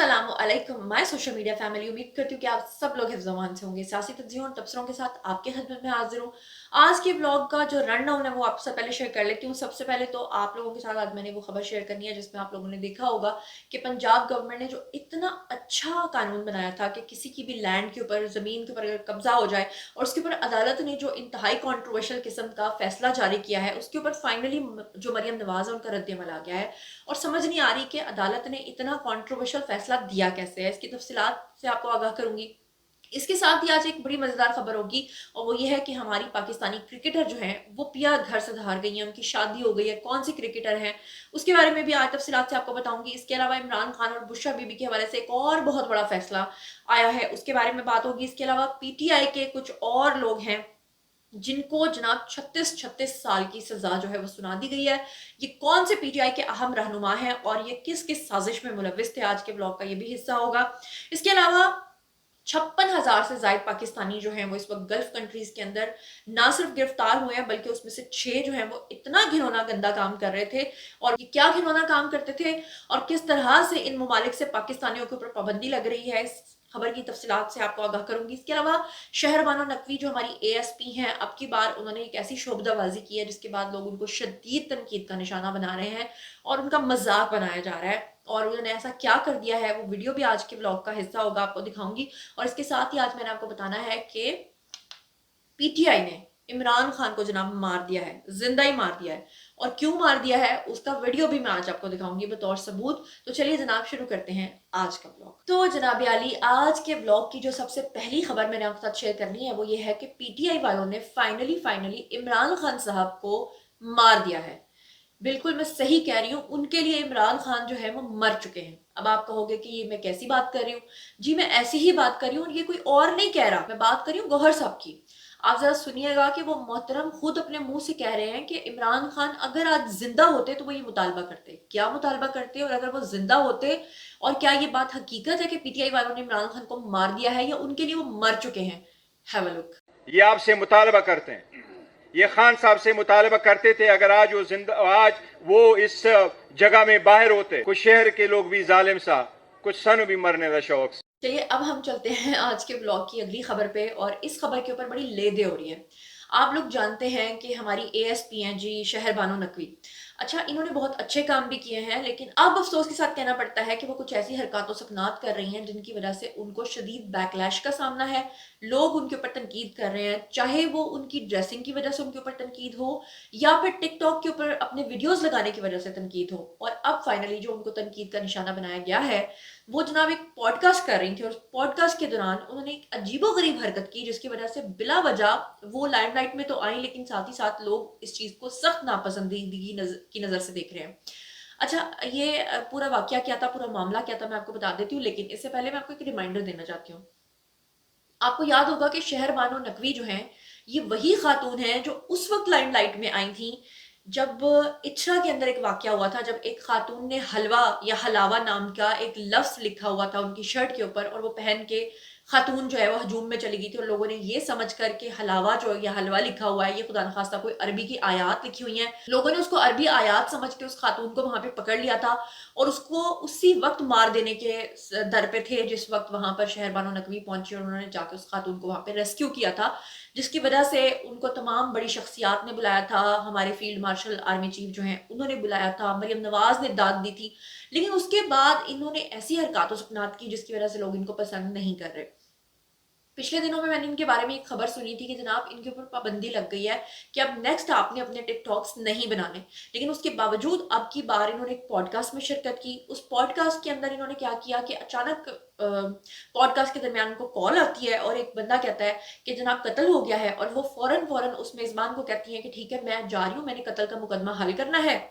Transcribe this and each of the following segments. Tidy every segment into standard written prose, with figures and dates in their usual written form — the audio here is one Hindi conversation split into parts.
अस्सलाम वालेकुम माय सोशल मीडिया फैमिली। उम्मीद करती हूँ कि आप सब लोग हिफ्ज़-ओ-अमान से होंगे। सियासी तज्ज़ियों और तबसरों के साथ आपकी खिदमत में हाज़िर हूँ। आज के व्लॉग का जो रन डाउन है वो आपसे पहले शेयर कर लेती हूँ। सबसे पहले तो आप लोगों के साथ आज मैंने वो खबर शेयर करनी है जिसमें आप लोगों ने देखा होगा कि पंजाब गवर्नमेंट ने जो इतना अच्छा कानून बनाया था कि किसी की भी लैंड के ऊपर, ज़मीन के ऊपर अगर कब्ज़ा हो जाए और उसके ऊपर अदालत ने जो इंतहाई कंट्रोवर्शियल किस्म का फैसला जारी किया है, उसके ऊपर फाइनली जो मरियम नवाज़ है उनका रद्द-ए-अमल आ गया है। और समझ नहीं आ रही कि अदालत ने इतना कंट्रोवर्शियल फैसला दिया कैसे है। इसकी तफसीलात से आपको आगाह करूंगी। इसके साथ ही आज एक बड़ी मजेदार खबर होगी और वो ये है कि हमारी पाकिस्तानी क्रिकेटर जो हैं वो पिया घर से हार गई हैं, उनकी शादी हो गई है। कौन सी क्रिकेटर हैं उसके बारे में भी आज तफसीलात से आपको बताऊंगी। इसके अलावा इमरान खान और बुशरा बीबी के हवाले से एक और बहुत बड़ा फैसला आया है, उसके बारे में बात होगी। इसके अलावा पीटीआई के कुछ और लोग हैं जिनको जनाब 36 साल की सजा जो है वो सुना दी गई है। ये कौन से पीटीआई के अहम रहनुमा हैं और ये किस किस साजिश में मुलविस थे, आज के ब्लॉग का ये भी हिस्सा होगा। इसके अलावा 56,000 से ज्यादा पाकिस्तानी जो हैं वो इस वक्त गल्फ कंट्रीज के अंदर ना सिर्फ गिरफ्तार हुए हैं बल्कि उसमें से 6 जो हैं वो इतना घिनौना गंदा काम कर रहे थे। और ये क्या घिनौना काम करते थे और किस तरह से इन ममालिक से पाकिस्तानियों के ऊपर पाबंदी लग रही है, इस खबर की तफसीलात से आपको आगाह करूंगी। इसके अलावा शहरबानो नकवी जो हमारी एएसपी हैं, अब की बार उन्होंने एक ऐसी शोबदाबाजी की है जिसके बाद लोग उनको शदीद तनकीद का निशाना बना रहे हैं और उनका मजाक बनाया जा रहा है। और उन्होंने ऐसा क्या कर दिया है वो वीडियो भी आज के ब्लॉग का हिस्सा होगा, आपको दिखाऊंगी। और इसके साथ ही आज मैंने आपको बताना है कि पीटीआई ने इमरान खान को जनाब मार दिया है, जिंदा ही मार दिया है। और क्यों मार दिया है उसका वीडियो भी मैं आज आपको दिखाऊंगी बतौर सबूत। तो चलिए जनाब शुरू करते हैं आज का ब्लॉग। तो जनाब आली, आज के ब्लॉग की जो सबसे पहली खबर मैंने आपके साथ शेयर करनी है वो ये है कि पीटीआई वालों ने फाइनली इमरान खान साहब को मार दिया है। बिल्कुल मैं सही कह रही हूँ, उनके लिए इमरान खान जो है वो मर चुके हैं। अब आप कहोगे कि ये मैं कैसी बात कर रही हूँ। जी मैं ऐसी ही बात कर रही हूँ, ये कोई और नहीं कह रहा। मैं बात कर रही हूँ गौहर साहब की। आप जरा सुनिएगा कि वो मोहतरम खुद अपने मुंह से कह रहे हैं कि इमरान खान अगर आज जिंदा होते तो वो ये मुतालबा करते। क्या मुतालबा करते और अगर वो जिंदा होते, और क्या ये बात हकीकत है कि पीटीआई वालों ने इमरान खान को मार दिया है या उनके लिए वो मर चुके हैं? Have a look. ये आपसे मुतालबा करते हैं, ये खान साहब से मुतालबा करते थे। अगर आज वो जिंदा, आज वो इस जगह में बाहर होते, कुछ शहर के लोग भी जालिम सा, कुछ सन भी मरने का शौक। चलिए अब हम चलते हैं आज के ब्लॉग की अगली खबर पे। और इस खबर के ऊपर बड़ी लेदे हो रही है। आप लोग जानते हैं कि हमारी एएसपी हैं जी शहरबानो नकवी। अच्छा, इन्होंने बहुत अच्छे काम भी किए हैं, लेकिन अब अफसोस के साथ कहना पड़ता है कि वो कुछ ऐसी हरकतों सकनात कर रही हैं जिनकी वजह से उनको शदीद बैकलैश का सामना है। लोग उनके ऊपर तनकीद कर रहे हैं, चाहे वो उनकी ड्रेसिंग की वजह से उनके ऊपर तनकीद हो या फिर टिकटॉक के ऊपर अपने वीडियोस लगाने की वजह से तनकीद हो। और अब फाइनली जो उनको तनकीद का निशाना बनाया गया है, वो जनाब एक पॉडकास्ट कर रही थी और पॉडकास्ट के दौरान उन्होंने एक अजीबोगरीब हरकत की जिसकी वजह से बिला वजह वो लाइमलाइट में तो आई, लेकिन साथ ही साथ लोग इस चीज को सख्त नापसंदीदगी की नजर से देख रहे हैं। अच्छा, ये पूरा वाकया क्या था, पूरा मामला क्या था, मैं आपको बता देती हूँ, लेकिन इससे पहले मैं आपको एक रिमाइंडर देना चाहती हूँ। आपको याद होगा कि शहरबानो नकवी जो हैं, ये वही खातून हैं जो उस वक्त लाइमलाइट में आई थी जब इचरा के अंदर एक वाकया हुआ था, जब एक खातून ने हलवा या हलावा नाम का एक लफ्ज लिखा हुआ था उनकी शर्ट के ऊपर और वो पहन के खातून जो है वो हजूम में चली गई थी। और लोगों ने ये समझ कर के हलावा जो या हलवा लिखा हुआ है ये खुदा न खास्ता कोई अरबी की आयात लिखी हुई है, लोगों ने उसको अरबी आयात समझ के उस खातून को वहां पे पकड़ लिया था और उसको उसी वक्त मार देने के दर पे थे जिस वक्त वहां पर शहरबानो नकवी पहुंची और उन्होंने जाकर उस खातून को वहां पे रेस्क्यू किया था। जिसकी वजह से उनको तमाम बड़ी शख्सियात ने बुलाया था, हमारे फील्ड मार्शल आर्मी चीफ जो हैं उन्होंने बुलाया था, मरियम नवाज ने दाद दी थी। लेकिन उसके बाद इन्होंने ऐसी हरकतों सुकनात की जिसकी वजह से लोग इनको पसंद नहीं कर रहे। पिछले दिनों में मैंने इनके बारे में एक खबर सुनी थी कि जनाब इनके ऊपर पाबंदी लग गई है कि अब नेक्स्ट आपने अपने टिकटॉक्स नहीं बनाने। लेकिन उसके बावजूद अब की बार इन्होंने एक पॉडकास्ट में शिरकत की। उस पॉडकास्ट के अंदर इन्होंने क्या किया कि अचानक पॉडकास्ट के दरमियान उनको कॉल आती है और एक बंदा कहता है कि जनाब कत्ल हो गया है, और वो फौरन फौरन उस मेजबान को कहती है कि ठीक है मैं जा रही हूँ, मैंने कत्ल का मुकदमा हल करना है,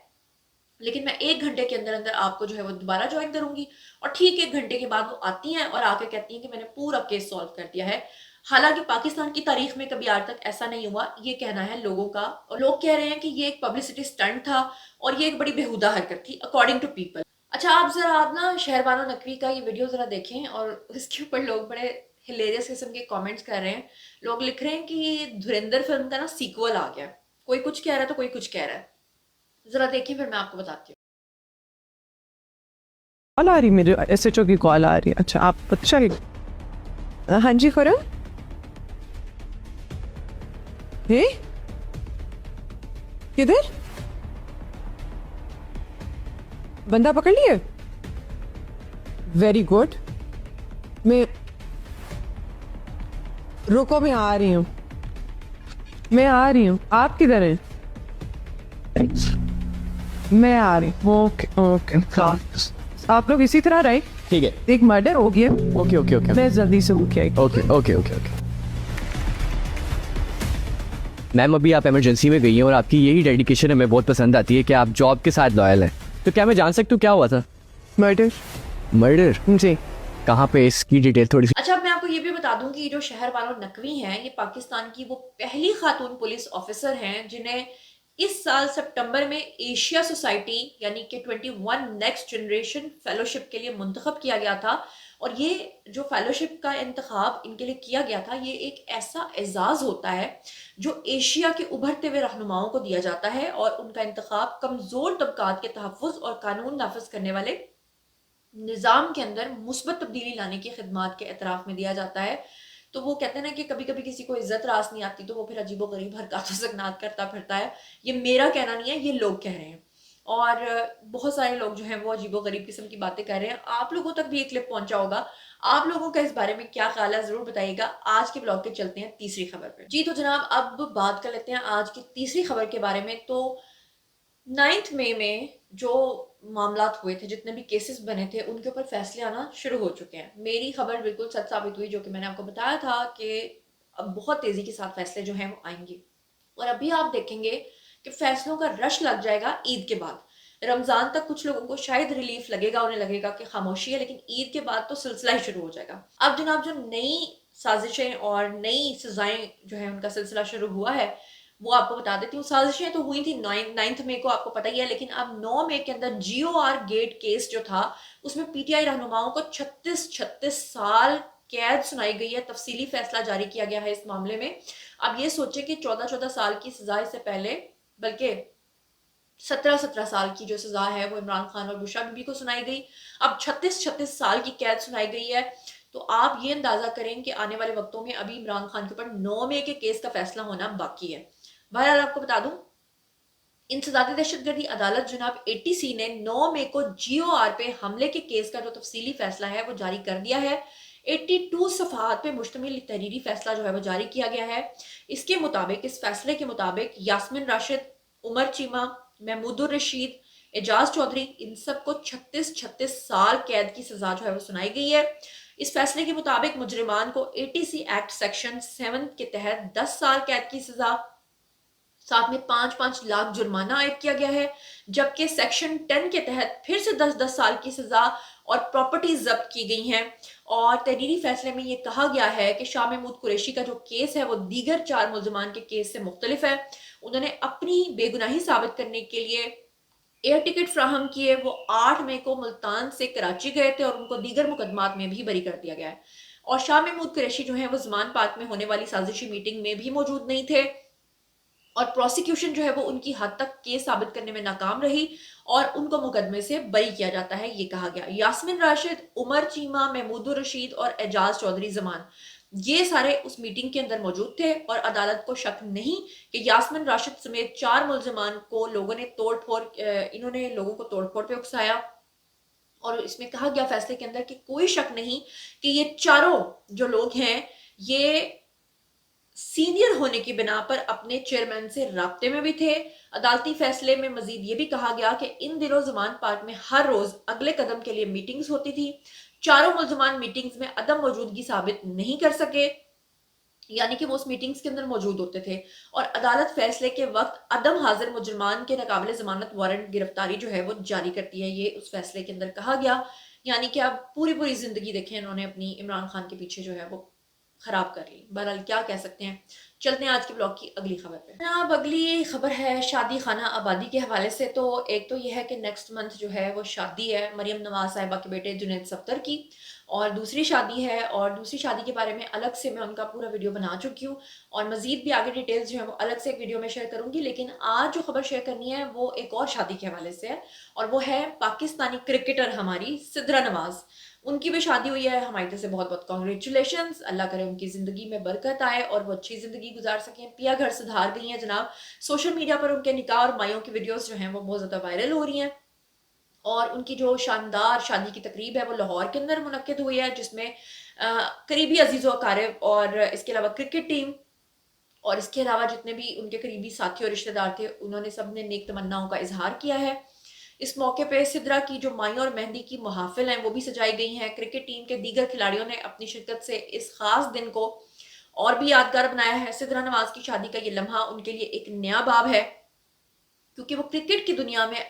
लेकिन मैं 1 घंटे के अंदर अंदर आपको जो है वो दोबारा ज्वाइन करूंगी। और ठीक 1 घंटे के बाद वो आती हैं और आके कहती हैं कि मैंने पूरा केस सॉल्व कर दिया है। हालांकि पाकिस्तान की तारीख में कभी आज तक ऐसा नहीं हुआ, ये कहना है लोगों का। और लोग कह रहे हैं कि ये एक पब्लिसिटी स्टंट था और ये एक बड़ी बेहुदा हरकत थी अकॉर्डिंग टू पीपल। अच्छा, आप ना शहरबानो नकवी का ये वीडियो जरा देखें और इसके ऊपर लोग बड़े हिलेरियस किस्म के कमेंट्स कर रहे हैं। लोग लिख रहे हैं कि धुरंधर फिल्म का ना सीक्वल आ गया। कोई कुछ कह रहा है तो कोई कुछ कह रहा है। जरा देखिए फिर मैं आपको बताती हूँ। कॉल आ रही, मेरे SHO की कॉल आ रही है। अच्छा आप अच्छा हाँ जी खुरम हे किधर बंदा पकड़ लिए? Very good. मैं रुको, मैं आ रही हूँ, मैं आ रही हूँ। आप किधर हैं? मैं आ रही हूँ। ओके ओके, आप लोग इसी तरह रहे। ठीक है। एक मर्डर हो गया। ओके ओके ओके मैं जल्दी से होके आई। Okay okay okay okay. Ma'am अभी आप इमरजेंसी में गई हैं और आपकी यही डेडिकेशन हमें बहुत पसंद आती है कि आप जॉब के साथ लॉयल हैं। तो क्या मैं जान सकती हूँ क्या हुआ था? मर्डर। मर्डर? जी। कहाँ पे, इसकी डिटेल थोड़ी सी। अच्छा, अब मैं आपको ये भी बता दूं कि जो शहरबानो नकवी हैं, ये पाकिस्तान की वो पहली खातून पुलिस ऑफिसर हैं जिन्हें इस साल सितंबर में एशिया सोसाइटी यानी कि 21 नेक्स्ट जनरेशन फेलोशिप के लिए मुंतखब किया गया था। और ये जो फेलोशिप का इंतखाब इनके लिए किया गया था, ये एक ऐसा एजाज होता है जो एशिया के उभरते हुए रहनुमाओं को दिया जाता है और उनका इंतखाब कमजोर तबकात के तहफ़्फ़ुज़ और कानून नाफिज करने वाले निज़ाम के अंदर मुस्बत तब्दीली लाने की खिदमात के एतराफ़ में दिया जाता है। तो वो कहते हैं ना कि कभी-कभी किसी को इज़्ज़त रास नहीं आती तो वो फिर अजीबो-गरीब हरकतों से नात करता फिरता है। ये मेरा कहना नहीं है, ये लोग कह रहे हैं। और बहुत सारे लोग जो हैं वो अजीबो-गरीब किस्म की बातें कर रहे हैं। आप लोगों तक भी ये क्लिप पहुँचा होगा। आप लोगों का इस बारे में क्या ख़्याल है ज़रूर बताइएगा। आज के ब्लॉग के चलते हैं तीसरी खबर पे। जी तो जनाब, अब बात कर लेते हैं आज की तीसरी खबर के बारे में। तो 9th मई में जो मामलात हुए थे, जितने भी केसेस बने थे, उनके ऊपर फैसले आना शुरू हो चुके हैं। मेरी खबर बिल्कुल सच साबित हुई, जो कि मैंने आपको बताया था कि अब बहुत तेज़ी के साथ फैसले जो हैं वो आएँगे। और अभी आप देखेंगे कि फैसलों का रश लग जाएगा ईद के बाद। रमज़ान तक कुछ लोगों को शायद रिलीफ लगेगा, उन्हें लगेगा कि खामोशी है, लेकिन ईद के बाद तो सिलसिला ही शुरू हो जाएगा। अब जनाब, जो नई साजिशें और नई सज़ाएँ जो है उनका सिलसिला शुरू हुआ है, वो आपको बता देती हूँ। साजिशें तो हुई थी 9th मई को, आपको पता ही है, लेकिन अब 9 मई के अंदर GOR गेट केस जो था, उसमें PTI रहनुमाओं को 36 साल कैद सुनाई गई है। तफसीली फैसला जारी किया गया है इस मामले में। अब ये सोचे कि 14 साल की सजा इससे पहले, बल्कि 17 साल की जो सजा है वो इमरान खान और बुशरा बीबी को सुनाई गई। अब 36 साल की कैद सुनाई गई है। तो आप ये अंदाजा करें कि आने वाले वक्तों में अभी इमरान खान के ऊपर 9 मई के केस का फैसला होना बाकी है। बहरहाल आपको बता दूं, इंसदादी दहशतगर्दी अदालत जनाब ATC ने 9 मई को GOR पे हमले के केस का जो तफसीली फैसला है वो जारी कर दिया है। 82 सफ़हात पे मुश्तमिल तहरीरी फैसला जो है वो जारी किया गया है। इसके मुताबिक, इस फैसले के मुताबिक यास्मिन राशिद, उमर चीमा, महमूदुर रशीद, एजाज चौधरी, इन सबको 36 साल कैद की सजा जो है वो सुनाई गई है। इस फैसले के मुताबिक मुजरिमान को ATC एक्ट सेक्शन 7 के तहत 10 साल कैद की सजा, साथ में 5-5 लाख जुर्माना आयद किया गया है। जबकि सेक्शन 10 के तहत फिर से 10-10 साल की सजा और प्रॉपर्टी जब्त की गई हैं। और तहरीरी फैसले में ये कहा गया है कि शाह महमूद कुरैशी का जो केस है वो दीगर 4 मुल्ज़मान के केस से मुख्तलिफ है। उन्होंने अपनी बेगुनाही साबित करने के लिए एयर टिकट फ्राहम किए। वो 8 मई को मुल्तान से कराची गए थे और उनको दीगर मुकदमात में भी बरी कर दिया गया है। और शाह महमूद कुरैशी जो है वो ज़मान पार्क में होने वाली साजिशी मीटिंग में भी मौजूद नहीं थे। और प्रोसिक्यूशन जो है वो उनकी हद तक केस साबित करने में नाकाम रही और उनको मुकदमे से बरी किया जाता है, ये कहा गया। यास्मिन राशिद, उमर चीमा, महमूदुर रशीद और एजाज चौधरी जमान, ये सारे उस मीटिंग के अंदर मौजूद थे और अदालत को शक नहीं कि यास्मिन राशिद समेत 4 मुल्ज़मान को लोगों ने इन्होंने लोगों को तोड़-फोड़ पे उकसाया। और इसमें कहा गया फैसले के अंदर कि कोई शक नहीं कि ये चारों जो लोग हैं, ये सीनियर होने की बिना पर अपने चेयरमैन से राब्ते में भी थे। अदालती फैसले में मजीद ये भी कहा गया कि इन दिनों ज़मान पार्क में हर रोज अगले कदम के लिए मीटिंग्स होती थी। चारों मुल्ज़मान मीटिंग्स में अदम मौजूदगी साबित नहीं कर सके, यानी कि वो उस मीटिंग्स के अंदर मौजूद होते थे। और अदालत फैसले के वक्त अदम हाजिर मुजरमान के नाकाबिले जमानत वारंट गिरफ्तारी जो है वो जारी करती है, ये उस फैसले के अंदर कहा गया। यानी कि अब पूरी पूरी जिंदगी देखें इन्होंने अपनी इमरान खान के पीछे जो है वो खराब कर ली। बहरहाल क्या कह सकते हैं। चलते हैं आज के ब्लॉग की अगली खबर पे। अब अगली खबर है शादी खाना आबादी के हवाले से। तो एक तो यह है कि नेक्स्ट मंथ जो है वो शादी है मरियम नवाज साहिबा के बेटे जुनैद सफ्दर की, और दूसरी शादी है, और दूसरी शादी के बारे में अलग से मैं उनका पूरा वीडियो बना चुकी हूँ, और मजीद भी आगे डिटेल्स जो है वो अलग से एक वीडियो में शेयर करूंगी। लेकिन आज जो खबर शेयर करनी है वो एक और शादी के हवाले से है, और वो है पाकिस्तानी क्रिकेटर हमारी सिद्रा नवाज। उनकी भी शादी हुई है, हमारी तरफ से बहुत बहुत कॉन्ग्रेचुलेशंस। अल्लाह करे उनकी ज़िंदगी में बरकत आए और वो अच्छी ज़िंदगी गुजार सकें। पिया घर सुधार गई हैं जनाब। सोशल मीडिया पर उनके निकाह और मायों की वीडियोस जो हैं वो बहुत ज़्यादा वायरल हो रही हैं, और उनकी जो शानदार शादी की तकरीब है वो लाहौर के अंदर मुनक्किद हुई है, जिसमें करीबी अजीज़ व अकारिब और इसके अलावा क्रिकेट टीम और इसके अलावा जितने भी उनके करीबी साथी और रिश्तेदार थे उन्होंने सब ने नेक तमन्नाओं का इजहार किया है। इस मौके पे सिद्रा की जो माई और मेहंदी की महाफिल हैं वो भी सजाई गई हैं। क्रिकेट टीम के दीगर खिलाड़ियों ने अपनी शिरकत से इस खास दिन को और भी यादगार बनाया है। सिद्रा नवाज की शादी का ये लम्हा उनके लिए एक नया बाब है, क्योंकि वो क्रिकेट की दुनिया में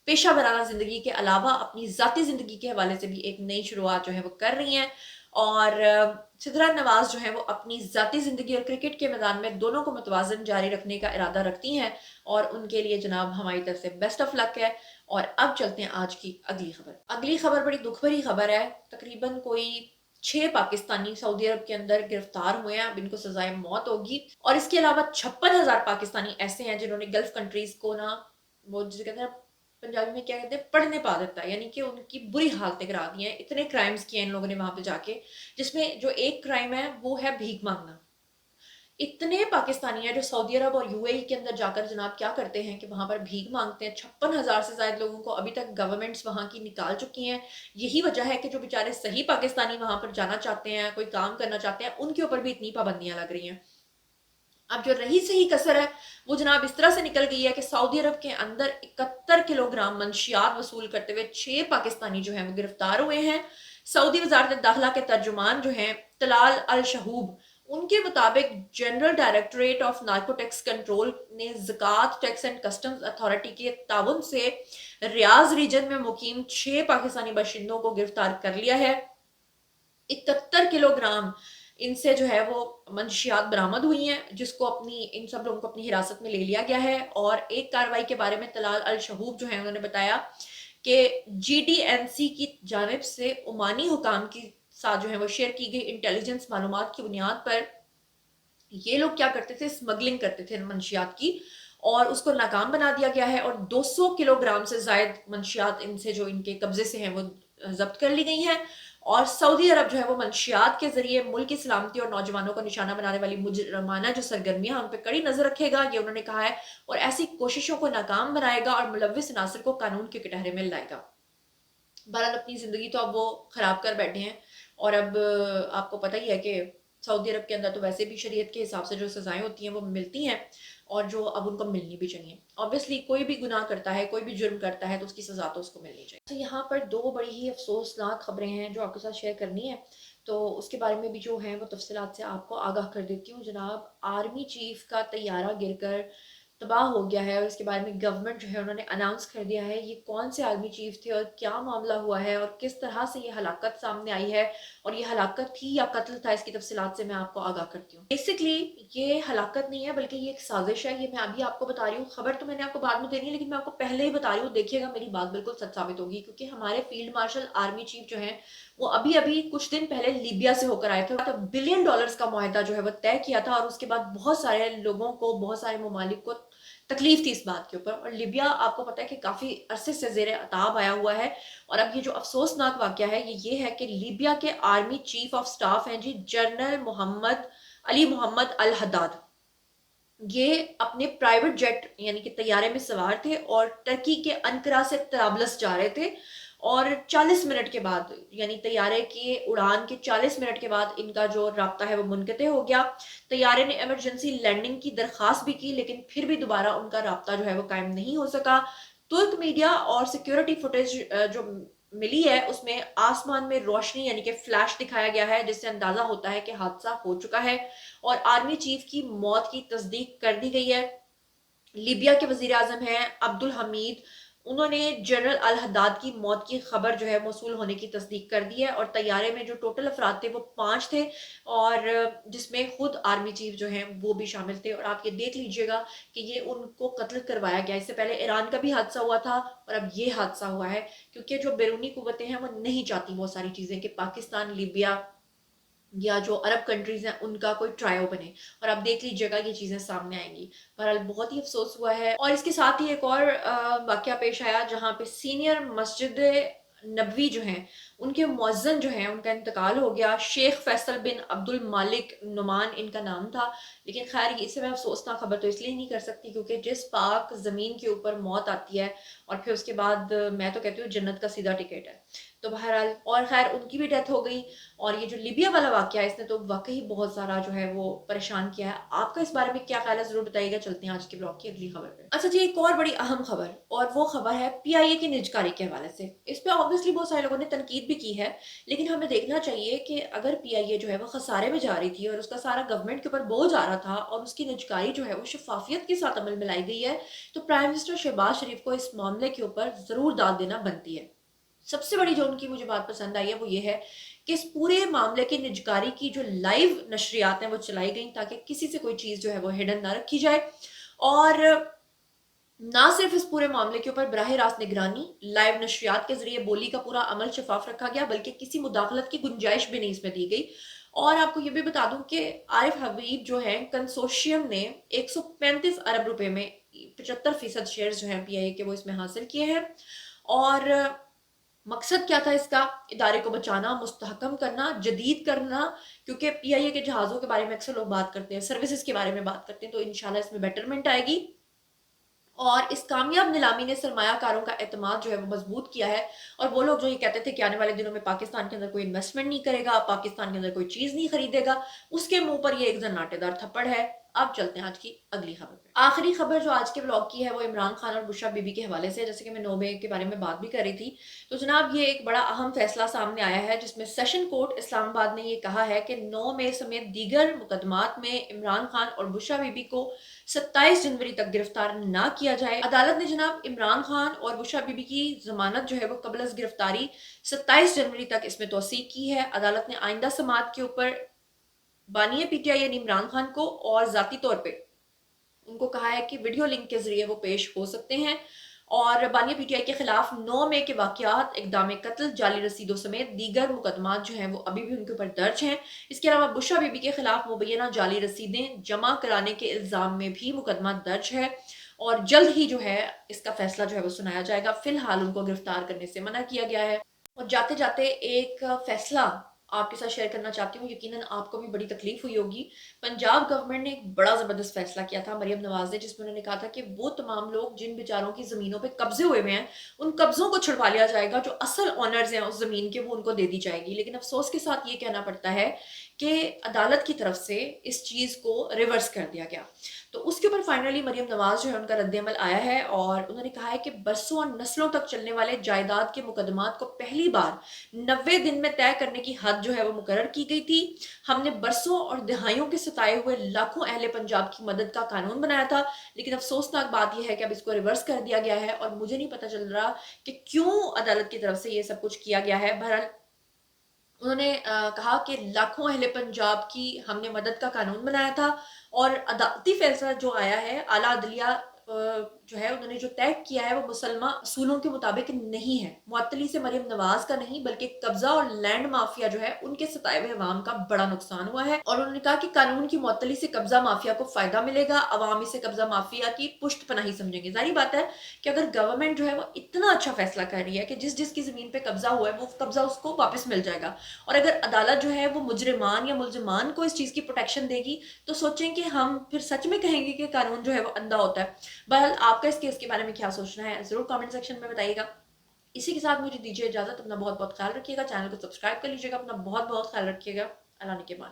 पेशा वराना जिंदगी के अलावा अपनी जाती जिंदगी के हवाले से भी एक नई शुरुआत जो है वो कर रही हैं। और सिद्रा नवाज जो है वो अपनी जाती जिंदगी और क्रिकेट के मैदान में दोनों को मुतवाजन जारी रखने का इरादा रखती हैं, और उनके लिए जनाब हमारी तरफ से बेस्ट ऑफ लक है। और अब चलते हैं आज की अगली खबर। अगली खबर बड़ी दुख भरी खबर है। तकरीबन कोई 6 पाकिस्तानी सऊदी अरब के अंदर गिरफ्तार हुए हैं, अब इनको सजाए मौत होगी। और इसके अलावा 56,000 पाकिस्तानी ऐसे हैं जिन्होंने गल्फ कंट्रीज को ना, वो जिसे कहते हैं पंजाबी में क्या कहते हैं, पढ़ने पा देता है, यानी कि उनकी बुरी हालतें करा दी हैं। इतने क्राइम्स किए इन लोगों ने वहां पे जाके, जिसमें जो एक क्राइम है वो है भीख मांगना। इतने पाकिस्तानी हैं जो सऊदी अरब और यूएई के अंदर जाकर जनाब क्या करते हैं कि वहां पर भीख मांगते हैं। 56,000 से ज्यादा लोगों को अभी तक गवर्नमेंट्स वहां की निकाल चुकी हैं। यही वजह है कि जो बेचारे सही पाकिस्तानी वहां पर जाना चाहते हैं, कोई काम करना चाहते हैं, उनके ऊपर भी इतनी पाबंदियां लग रही हैं। अब जो रही सही कसर है वो जनाब इस तरह से निकल गई है कि सऊदी अरब के अंदर 71 किलोग्राम मंशियात वसूल करते हुए 6 पाकिस्तानी जो हैं वो गिरफ्तार हुए हैं। सऊदी वजारत दाखिला के तर्जुमान जो हैं तलाल अल शहूब, उनके मुताबिक general directorate of narcotics control ने ज़कात टैक्स एंड कस्टम्स अथॉरिटी के ताउन से रियाज रीजन में मुकीम 6 पाकिस्तानी बाशिंदों को गिरफ्तार कर लिया है। 71 किलोग्राम इनसे जो है वो मंशियात बरामद हुई हैं, जिसको अपनी इन सब लोगों को अपनी हिरासत में ले लिया गया है। और एक कार्रवाई के बारे में तलाल अल शहूब जो है उन्होंने बताया कि जीडीएनसी की जानिब से ओमानी हुकाम की साथ जो है वो शेयर की गई इंटेलिजेंस मालूमात की बुनियाद पर ये लोग क्या करते थे, स्मगलिंग करते थे मंशियात की, और उसको नाकाम बना दिया गया है। और 200 किलोग्राम से जायद मंशियात इनसे जो इनके कब्जे से हैं वो जब्त कर ली गई हैं। और सऊदी अरब जो है वो मंशियात के जरिए मुल्क की सलामती और नौजवानों को निशाना बनाने वाली मुजरमाना जो सरगर्मियां उन पर कड़ी नजर रखेगा, ये उन्होंने कहा है, और ऐसी कोशिशों को नाकाम बनाएगा और मुलविस अनासर को कानून के कटहरे में लाएगा। बहरहाल अपनी जिंदगी तो अब वो खराब कर बैठे हैं, और अब आपको पता ही है कि सऊदी अरब के अंदर तो वैसे भी शरीयत के हिसाब से जो सजाएं होती हैं वो मिलती हैं, और जो अब उनको मिलनी भी चाहिए। ऑब्वियसली कोई भी गुनाह करता है, कोई भी जुर्म करता है तो उसकी सजा तो उसको मिलनी चाहिए। तो यहाँ पर 2 बड़ी ही अफसोसनाक खबरें हैं जो आपके साथ शेयर करनी है, तो उसके बारे में भी जो है वो तफसीलात से आपको आगाह कर देती हूँ। जनाब आर्मी चीफ का तैयारा गिरकर तबाह हो गया है, और इसके बारे में गवर्नमेंट जो है उन्होंने अनाउंस कर दिया है ये कौन से आर्मी चीफ थे और क्या मामला हुआ है और किस तरह से ये हलाकत सामने आई है, और ये हलाकत थी या कत्ल था, इसकी तफसीलात से मैं आपको आगाह करती हूँ। बेसिकली ये हलाकत नहीं है बल्कि ये एक साजिश है, ये मैं अभी आपको बता रही हूँ। खबर तो मैंने आपको बाद में देनी है, लेकिन मैं आपको पहले ही बता रही हूँ, देखिएगा मेरी बात बिल्कुल सच साबित होगी। क्योंकि हमारे फील्ड मार्शल आर्मी चीफ जो है वो अभी अभी कुछ दिन पहले लीबिया से होकर आए थे, तो $1 बिलियन का मुआहदा जो है वो तय किया था, और उसके बाद बहुत सारे लोगों को, बहुत सारे ममालिक को तकलीफ थी इस बात के ऊपर। और लिबिया आपको पता है कि काफी अरसे से जेर अताब आया हुआ है। और अब ये जो अफसोसनाक वाकया है ये है कि लिबिया के आर्मी चीफ ऑफ स्टाफ हैं जी जनरल मोहम्मद अली मोहम्मद अल हद्दाद, ये अपने प्राइवेट जेट यानी कि तैयारे में सवार थे और टर्की के अंकरा से तराबलस जा रहे थे, और 40 मिनट के बाद यानी तैयारे की उड़ान के 40 मिनट के बाद इनका जो राब्ता है वो मुनक़ते हो गया। तैयारे ने इमरजेंसी लैंडिंग की दरख्वास्त भी की, लेकिन फिर भी दोबारा उनका राब्ता जो है वो कायम नहीं हो सका। तुर्क मीडिया और सिक्योरिटी फुटेज जो मिली है उसमें आसमान में रोशनी यानी कि फ्लैश दिखाया गया है, जिससे अंदाजा होता है कि हादसा हो चुका है, और आर्मी चीफ की मौत की तस्दीक कर दी गई है। लीबिया के वजीर आजम हैं अब्दुल हमीद, उन्होंने जनरल अल हद्दाद की मौत की खबर जो है मौसूल होने की तस्दीक कर दी है और तैयारे में जो टोटल अफराद थे वो 5 थे और जिसमें खुद आर्मी चीफ जो हैं वो भी शामिल थे। और आप ये देख लीजिएगा कि ये उनको कत्ल करवाया गया। इससे पहले ईरान का भी हादसा हुआ था और अब ये हादसा हुआ है, क्योंकि जो बैरूनी कुव्वतें हैं वो नहीं चाहती बहुत सारी चीज़ें कि पाकिस्तान, लीबिया या जो अरब कंट्रीज हैं उनका कोई ट्रायो बने। और आप देख लीजिएगा ये चीज़ें सामने आएंगी। बहरहाल बहुत ही अफसोस हुआ है। और इसके साथ ही एक और वाकया पेश आया जहाँ पे सीनियर मस्जिद नबवी जो हैं उनके मुअज्जिन जो हैं उनका इंतकाल हो गया। शेख फैसल बिन अब्दुल मालिक नुमान इनका नाम था। लेकिन खैर इससे मैं अफसोसनाक खबर तो इसलिए नहीं कर सकती क्योंकि जिस पाक ज़मीन के ऊपर मौत आती है और फिर उसके बाद मैं तो कहती हूँ जन्नत का सीधा टिकट है। तो बहरहाल और खैर उनकी भी डेथ हो गई। और ये जो लीबिया वाला वाकया है इसने तो वाकई बहुत सारा जो है वो परेशान किया है। आपका इस बारे में क्या ख्याल है जरूर बताइएगा। चलते हैं आज के ब्लॉग की अगली खबर पे। अच्छा जी, एक और बड़ी अहम खबर, और वो खबर है पीआईए की निजकारी के हवाले से। इस पे ऑब्वियसली बहुत सारे लोगों ने तनकीद भी की है, लेकिन हमें देखना चाहिए कि अगर पीआईए जो है वो खसारे में जा रही थी और उसका सारा गवर्नमेंट के ऊपर बोझ आ रहा था और उसकी निजकारी जो है वो शफाफियत के साथ अमल में लाई गई है, तो प्राइम मिनिस्टर शहबाज शरीफ को इस मामले के ऊपर जरूर दाद देना बनती है। सबसे बड़ी जो उनकी मुझे बात पसंद आई है वो ये है कि इस पूरे मामले की निजकारी की जो लाइव नशरियात हैं वो चलाई गई ताकि किसी से कोई चीज़ जो है वो हिडन ना रखी जाए। और ना सिर्फ इस पूरे मामले के ऊपर बराह रास्त निगरानी, लाइव नशरियात के जरिए बोली का पूरा अमल शफाफ रखा गया, बल्कि किसी मुदाखलत की गुंजाइश भी नहीं इसमें दी गई। और आपको ये भी बता दूं कि आरिफ हबीब जो है कंसोर्शियम ने 135 अरब रुपए में 75% शेयर जो हैं पीआईए के वो इसमें हासिल किए हैं। और मकसद क्या था इसका? इदारे को बचाना, मुस्तहकम करना, जदीद करना। क्योंकि पीआईए के जहाज़ों के बारे में अक्सर लोग बात करते हैं, सर्विसेज के बारे में बात करते हैं, तो इंशाल्लाह इसमें बेटरमेंट आएगी। और इस कामयाब नीलामी ने सरमायाकारों का एतमाद जो है वो मजबूत किया है। और वो लोग जो ये कहते थे कि आने वाले दिनों में पाकिस्तान के अंदर कोई इन्वेस्टमेंट नहीं करेगा, पाकिस्तान के अंदर कोई चीज़ नहीं खरीदेगा, उसके मुंह पर ये एक जन्नाटेदार थप्पड़ है। अब चलते हैं आज की अगली खबर पे। आखिरी खबर जो आज के ब्लॉग की है वो इमरान खान और बुशरा बीबी के हवाले से। जैसे कि मैं 9 मई के बारे में बात भी कर रही थी, तो जनाब ये एक बड़ा अहम फैसला सामने आया है जिसमें सेशन कोर्ट इस्लामाबाद ने ये कहा है कि 9 मई समेत दीगर मुकदमात में इमरान खान और बुशरा बीबी को 27 जनवरी तक गिरफ्तार ना किया जाए। अदालत ने जनाब इमरान खान और बुशरा बीबी की जमानत जो है वो कबल अज़ गिरफ्तारी 27 जनवरी तक इसमें तौसीक की है। अदालत ने आइंदा समात के ऊपर बानिया पीटीआई यानी इमरान खान को और जाती तौर पे उनको कहा है कि वीडियो लिंक के जरिए वो पेश हो सकते हैं। और बानिया पीटीआई के खिलाफ 9 मई के वाकयात, इक़दाम कत्ल, जाली रसीदों समेत दीगर मुकदमात जो हैं वो अभी भी उनके ऊपर दर्ज हैं। इसके अलावा बुशरा बीबी के खिलाफ मुबैना जाली रसीदें जमा कराने के इल्ज़ाम में भी मुकदमा दर्ज है और जल्द ही जो है इसका फैसला जो है वो सुनाया जाएगा। फिलहाल उनको गिरफ्तार करने से मना किया गया है। और जाते जाते एक फैसला आपके साथ शेयर करना चाहती हूँ, यकीनन आपको भी बड़ी तकलीफ हुई होगी। पंजाब गवर्नमेंट ने एक बड़ा ज़बरदस्त फैसला किया था मरियम नवाज ने, जिसमें उन्होंने कहा था कि वो तमाम लोग जिन बेचारों की ज़मीनों पे कब्जे हुए हुए हैं उन कब्ज़ों को छुड़वा लिया जाएगा, जो असल ऑनर्स हैं उस ज़मीन के वो उनको दे दी जाएगी। लेकिन अफसोस के साथ ये कहना पड़ता है कि अदालत की तरफ से इस चीज़ को रिवर्स कर दिया गया। तो उसके ऊपर फाइनली मरियम नवाज जो है उनका रद्द-ए-अमल आया है और उन्होंने कहा है कि बरसों और नस्लों तक चलने वाले जायदाद के मुकदमात को पहली बार 90 दिन में तय करने की हद जो है वो मुकर्रर की गई थी। हमने बरसों और दहाइयों के सताए हुए लाखों अहले पंजाब की मदद का कानून बनाया था, लेकिन अफसोसनाक बात यह है कि अब इसको रिवर्स कर दिया गया है और मुझे नहीं पता चल रहा कि क्यों अदालत की तरफ से ये सब कुछ किया गया है। बहरहाल उन्होंने कहा कि लाखों अहले पंजाब की हमने मदद का कानून बनाया था और अदालती फैसला जो आया है आला अदलिया जो है उन्होंने जो तय किया है वो मुसलमान असूलों के मुताबिक नहीं है। मुअत्तली से मरियम नवाज का नहीं बल्कि कब्जा और लैंड माफिया जो है उनके सताए हुए अवाम का बड़ा नुकसान हुआ है। और उन्होंने कहा कि कानून की मुअत्तली से कब्जा माफिया को फायदा मिलेगा, अवाम इसे कब्जा माफिया की पुष्ट पनाही समझेंगे। जाहिर बात है कि अगर गवर्नमेंट जो है वो इतना अच्छा फैसला कर रही है कि जिस जिसकी जमीन पे कब्जा हुआ है वो कब्जा उसको वापस मिल जाएगा, और अगर अदालत जो है वो मुजरिमान या मुलजिमान को इस चीज की प्रोटेक्शन देगी, तो सोचें कि हम फिर सच में कहेंगे कि कानून जो है वो अंधा होता है। बहरहाल आपका इस केस के बारे में क्या सोचना है जरूर कमेंट सेक्शन में बताइएगा। इसी के साथ मुझे दीजिए इजाजत। अपना बहुत बहुत ख्याल रखिएगा, चैनल को सब्सक्राइब कर लीजिएगा, अपना बहुत बहुत ख्याल रखिएगा। अल्लाह ने के बाद।